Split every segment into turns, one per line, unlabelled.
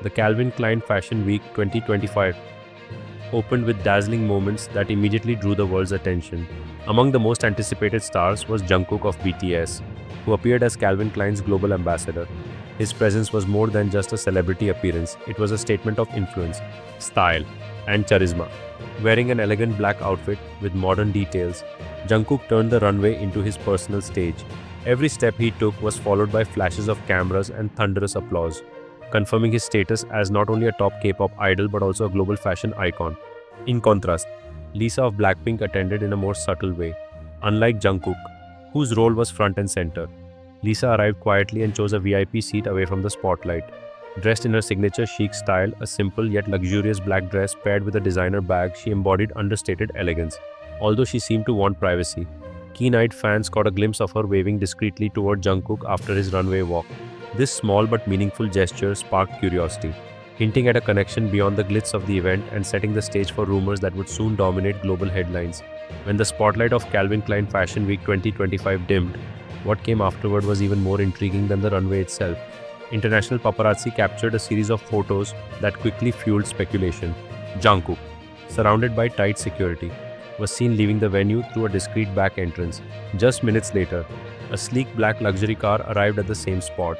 The Calvin Klein Fashion Week 2025 opened with dazzling moments that immediately drew the world's attention. Among the most anticipated stars was Jungkook of BTS, who appeared as Calvin Klein's global ambassador. His presence was more than just a celebrity appearance, it was a statement of influence, style, and charisma. Wearing an elegant black outfit with modern details, Jungkook turned the runway into his personal stage. Every step he took was followed by flashes of cameras and thunderous applause, confirming his status as not only a top K-pop idol but also a global fashion icon. In contrast, Lisa of BLACKPINK attended in a more subtle way. Unlike Jungkook, whose role was front and center, Lisa arrived quietly and chose a VIP seat away from the spotlight. Dressed in her signature chic style, a simple yet luxurious black dress paired with a designer bag, she embodied understated elegance. Although she seemed to want privacy, keen-eyed fans caught a glimpse of her waving discreetly toward Jungkook after his runway walk. This small but meaningful gesture sparked curiosity, hinting at a connection beyond the glitz of the event and setting the stage for rumors that would soon dominate global headlines. When the spotlight of Calvin Klein Fashion Week 2025 dimmed, what came afterward was even more intriguing than the runway itself. International paparazzi captured a series of photos that quickly fueled speculation. Jungkook, surrounded by tight security, was seen leaving the venue through a discreet back entrance. Just minutes later, a sleek black luxury car arrived at the same spot.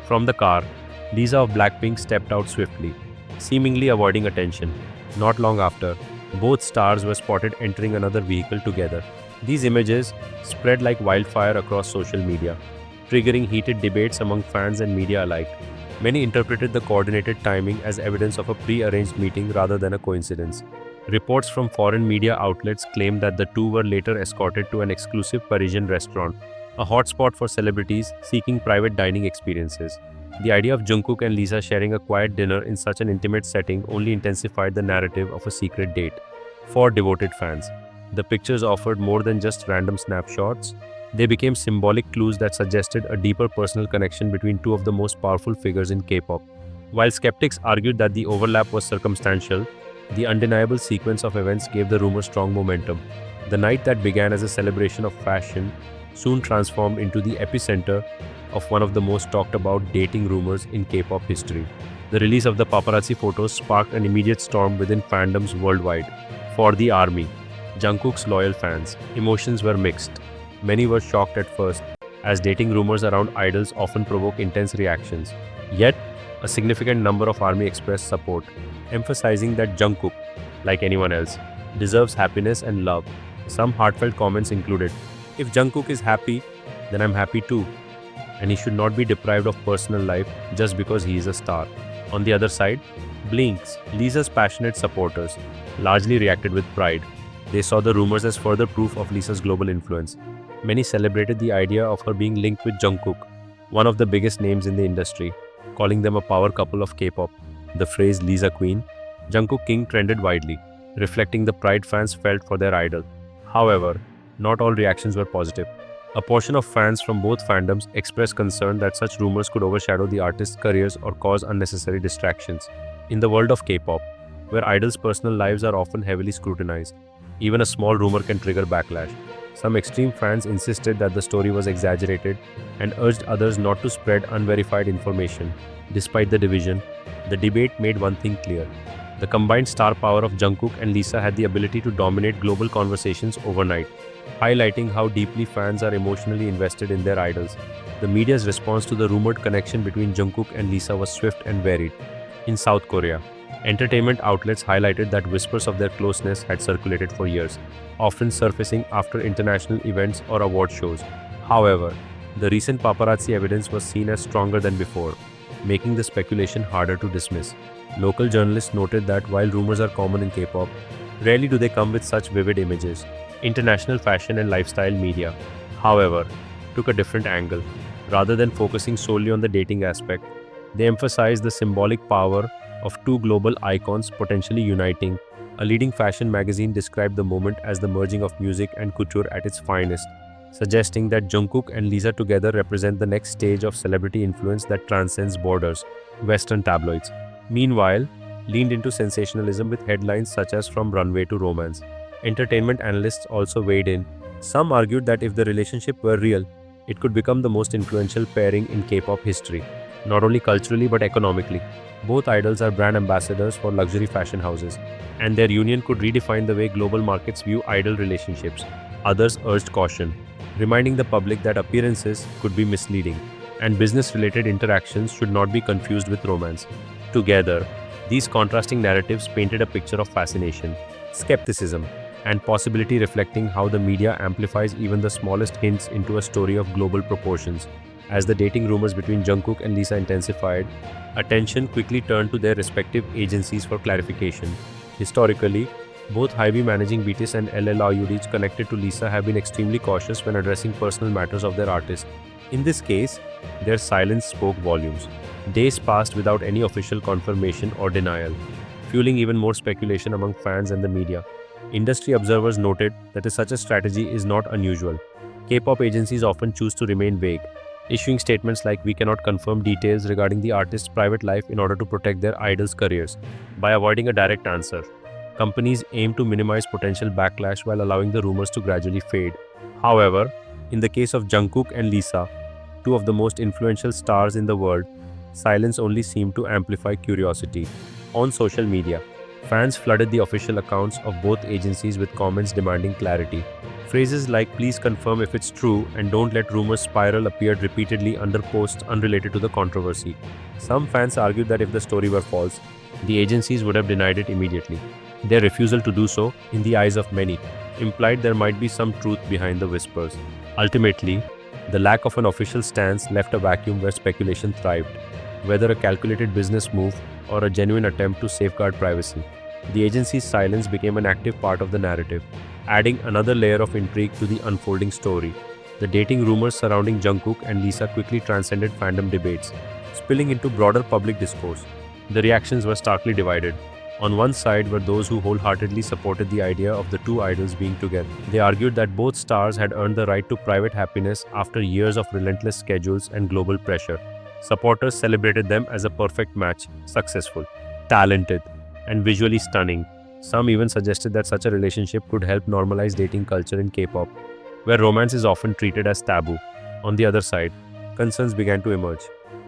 From the car, Lisa of BLACKPINK stepped out swiftly, seemingly avoiding attention. Not long after, both stars were spotted entering another vehicle together. These images spread like wildfire across social media, triggering heated debates among fans and media alike. Many interpreted the coordinated timing as evidence of a pre-arranged meeting rather than a coincidence. Reports from foreign media outlets claimed that the two were later escorted to an exclusive Parisian restaurant, a hotspot for celebrities seeking private dining experiences. The idea of Jungkook and Lisa sharing a quiet dinner in such an intimate setting only intensified the narrative of a secret date. For devoted fans, the pictures offered more than just random snapshots. They became symbolic clues that suggested a deeper personal connection between two of the most powerful figures in K-pop. While skeptics argued that the overlap was circumstantial, the undeniable sequence of events gave the rumor strong momentum. The night that began as a celebration of fashion soon transformed into the epicenter of one of the most talked about dating rumors in K-pop history. The release of the paparazzi photos sparked an immediate storm within fandoms worldwide. For the ARMY, Jungkook's loyal fans, emotions were mixed. Many were shocked at first, as dating rumors around idols often provoke intense reactions. Yet, a significant number of ARMY expressed support, emphasizing that Jungkook, like anyone else, deserves happiness and love. Some heartfelt comments included, "If Jungkook is happy, then I'm happy too, and he should not be deprived of personal life just because he is a star." On the other side, Blink's, Lisa's passionate supporters, largely reacted with pride. They saw the rumors as further proof of Lisa's global influence. Many celebrated the idea of her being linked with Jungkook, one of the biggest names in the industry, calling them a power couple of K-pop. The phrase Lisa Queen, Jungkook King trended widely, reflecting the pride fans felt for their idol. However, not all reactions were positive. A portion of fans from both fandoms expressed concern that such rumors could overshadow the artists' careers or cause unnecessary distractions. In the world of K-pop, where idols' personal lives are often heavily scrutinized, even a small rumor can trigger backlash. Some extreme fans insisted that the story was exaggerated and urged others not to spread unverified information. Despite the division, the debate made one thing clear. The combined star power of Jungkook and Lisa had the ability to dominate global conversations overnight, highlighting how deeply fans are emotionally invested in their idols. The media's response to the rumored connection between Jungkook and Lisa was swift and varied. In South Korea, entertainment outlets highlighted that whispers of their closeness had circulated for years, often surfacing after international events or award shows. However, the recent paparazzi evidence was seen as stronger than before, making the speculation harder to dismiss. Local journalists noted that while rumors are common in K-pop, rarely do they come with such vivid images. International fashion and lifestyle media, however, took a different angle. Rather than focusing solely on the dating aspect, they emphasized the symbolic power of two global icons potentially uniting. A leading fashion magazine described the moment as the merging of music and couture at its finest, suggesting that Jungkook and Lisa together represent the next stage of celebrity influence that transcends borders. Western tabloids, meanwhile, leaned into sensationalism with headlines such as "From Runway to Romance." Entertainment analysts also weighed in. Some argued that if the relationship were real, it could become the most influential pairing in K-pop history. not only culturally but economically. Both idols are brand ambassadors for luxury fashion houses, and their union could redefine the way global markets view idol relationships. Others urged caution, reminding the public that appearances could be misleading, and business related interactions should not be confused with romance. Together, these contrasting narratives painted a picture of fascination, skepticism, and possibility, reflecting how the media amplifies even the smallest hints into a story of global proportions. As the dating rumors between Jungkook and Lisa intensified, attention quickly turned to their respective agencies for clarification. Historically, both Hybe managing BTS and LLRUDs connected to Lisa have been extremely cautious when addressing personal matters of their artist. In this case, their silence spoke volumes. Days passed without any official confirmation or denial, fueling even more speculation among fans and the media. Industry observers noted that such a strategy is not unusual. K-pop agencies often choose to remain vague, issuing statements like "we cannot confirm details regarding the artist's private life" in order to protect their idols' careers. By avoiding a direct answer, companies aim to minimize potential backlash while allowing the rumors to gradually fade. However, in the case of Jungkook and Lisa, two of the most influential stars in the world, silence only seemed to amplify curiosity. On social media, fans flooded the official accounts of both agencies with comments demanding clarity. Phrases like "please confirm if it's true" and "don't let rumors spiral" appeared repeatedly under posts unrelated to the controversy. Some fans argued that if the story were false, the agencies would have denied it immediately. Their refusal to do so, in the eyes of many, implied there might be some truth behind the whispers. Ultimately, the lack of an official stance left a vacuum where speculation thrived, whether a calculated business move or a genuine attempt to safeguard privacy. The agency's silence became an active part of the narrative, adding another layer of intrigue to the unfolding story. The dating rumors surrounding Jungkook and Lisa quickly transcended fandom debates, spilling into broader public discourse. The reactions were starkly divided. On one side were those who wholeheartedly supported the idea of the two idols being together. They argued that both stars had earned the right to private happiness after years of relentless schedules and global pressure. Supporters celebrated them as a perfect match, successful, talented, and visually stunning. Some even suggested that such a relationship could help normalize dating culture in K-pop, where romance is often treated as taboo. On the other side, concerns began to emerge.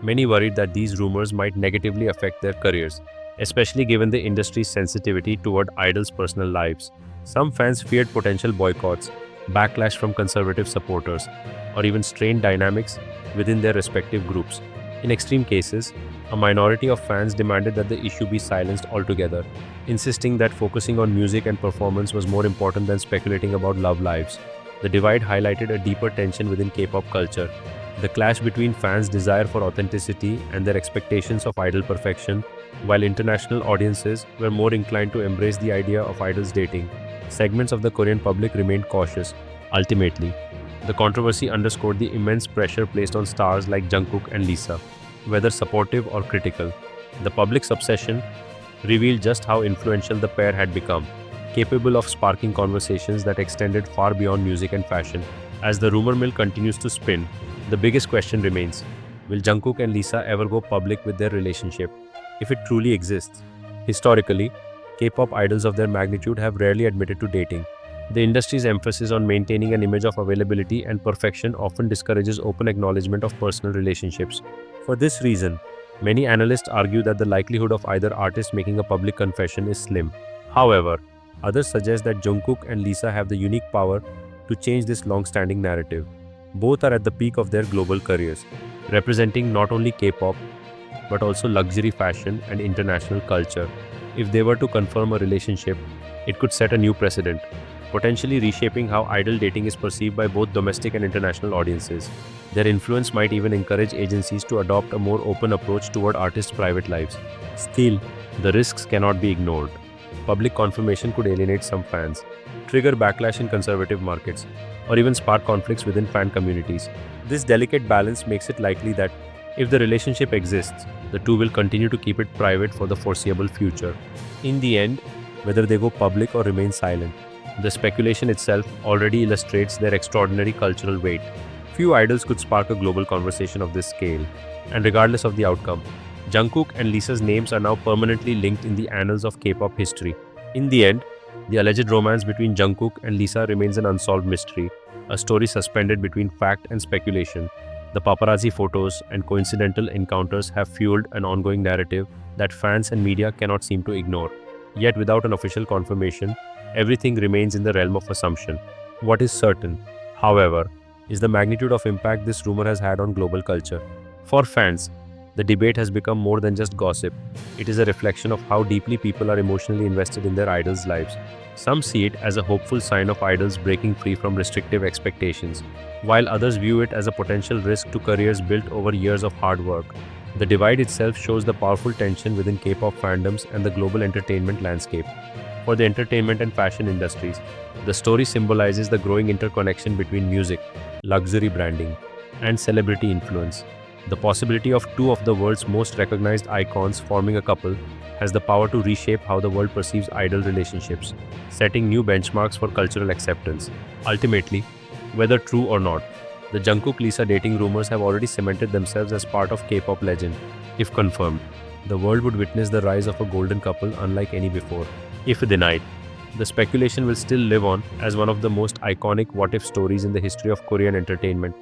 Many worried that these rumors might negatively affect their careers, especially given the industry's sensitivity toward idols' personal lives. Some fans feared potential boycotts, backlash from conservative supporters, or even strained dynamics within their respective groups. In extreme cases, a minority of fans demanded that the issue be silenced altogether, insisting that focusing on music and performance was more important than speculating about love lives. The divide highlighted a deeper tension within K-pop culture, the clash between fans' desire for authenticity and their expectations of idol perfection, while international audiences were more inclined to embrace the idea of idols dating. Segments of the Korean public remained cautious. Ultimately, the controversy underscored the immense pressure placed on stars like Jungkook and Lisa, whether supportive or critical. The public's obsession revealed just how influential the pair had become, capable of sparking conversations that extended far beyond music and fashion. As the rumor mill continues to spin, the biggest question remains: will Jungkook and Lisa ever go public with their relationship, if it truly exists? Historically, K-pop idols of their magnitude have rarely admitted to dating. The industry's emphasis on maintaining an image of availability and perfection often discourages open acknowledgement of personal relationships. For this reason, many analysts argue that the likelihood of either artist making a public confession is slim. However, others suggest that Jungkook and Lisa have the unique power to change this long-standing narrative. Both are at the peak of their global careers, representing not only K-pop but also luxury fashion and international culture. If they were to confirm a relationship, it could set a new precedent, potentially reshaping how idol dating is perceived by both domestic and international audiences. Their influence might even encourage agencies to adopt a more open approach toward artists' private lives. Still, the risks cannot be ignored. Public confirmation could alienate some fans, trigger backlash in conservative markets, or even spark conflicts within fan communities. This delicate balance makes it likely that, if the relationship exists, the two will continue to keep it private for the foreseeable future. In the end, whether they go public or remain silent, the speculation itself already illustrates their extraordinary cultural weight. Few idols could spark a global conversation of this scale, and regardless of the outcome, Jungkook and Lisa's names are now permanently linked in the annals of K-pop history. In the end, the alleged romance between Jungkook and Lisa remains an unsolved mystery, a story suspended between fact and speculation. The The paparazzi photos and coincidental encounters have fueled an ongoing narrative that fans and media cannot seem to ignore. Yet, without an official confirmation, everything remains in the realm of assumption. What is certain, however, is the magnitude of impact this rumor has had on global culture. For fans, the debate has become more than just gossip. It is a reflection of how deeply people are emotionally invested in their idols' lives. Some see it as a hopeful sign of idols breaking free from restrictive expectations, while others view it as a potential risk to careers built over years of hard work. The divide itself shows the powerful tension within K-pop fandoms and the global entertainment landscape. For the entertainment and fashion industries, the story symbolizes the growing interconnection between music, luxury branding, and celebrity influence. The possibility of two of the world's most recognized icons forming a couple has the power to reshape how the world perceives idol relationships, setting new benchmarks for cultural acceptance. Ultimately, whether true or not, the Jungkook-Lisa dating rumors have already cemented themselves as part of K-pop legend. If confirmed, the world would witness the rise of a golden couple unlike any before. If denied, the speculation will still live on as one of the most iconic what-if stories in the history of Korean entertainment.